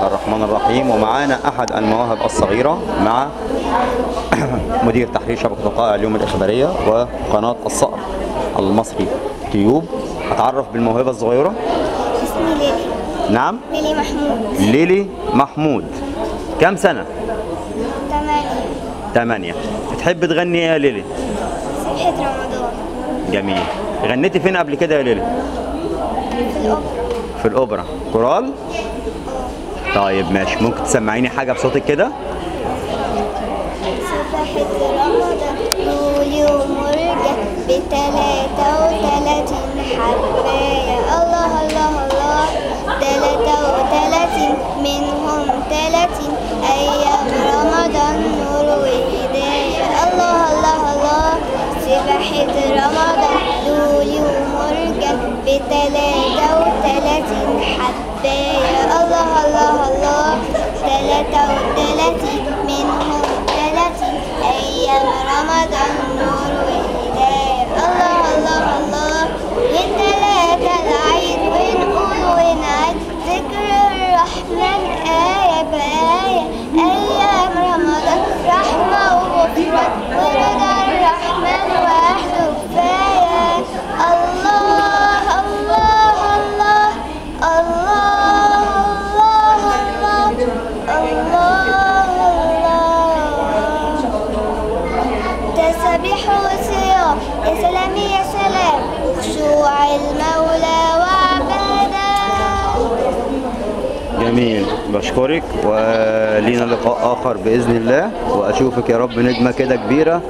الرحمن الرحيم. ومعانا أحد المواهب الصغيرة مع مدير تحرير شبكة وقائع اليوم الإخبارية وقناة الصقر المصري تيوب. هتعرف بالموهبة الصغيرة. اسمي ليلي. نعم؟ ليلي محمود. ليلي محمود. كم سنة؟ 8. بتحب تغني ايه يا ليلي؟ سبحة رمضان. جميل. غنيتي فين قبل كده يا ليلي؟ في الأوبرا. في الأوبرا. كورال؟ طيب ماشي، ممكن تسمعيني حاجة بصوتك كده؟ سبحة رمضان طول يوم ورجع ب33 حباية. الله الله الله 33 منهم 30 أيام رمضان نور وهداية. الله الله الله سبحة رمضان طول يوم ورجع ب33 حباية. الله الله الله 33 منهم 30 أيام رمضان نور وهداية. الله الله الله والتلاتة العيد ونقول ونعد ذكر الرحمن آية بآية. أيام رمضان رحمة وغفران ورضا الرحمن وحده كفاية. الله الله الله الله تسبيح وصيام يا سلام يا سلام وخشوع المولى وعبادة. جميل، بشكرك ولينا لقاء آخر بإذن الله، وأشوفك يا رب نجمة كده كبيرة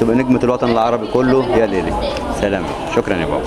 تبقى نجمة الوطن العربي كله يا ليلي. سلام، شكرا يا بابا.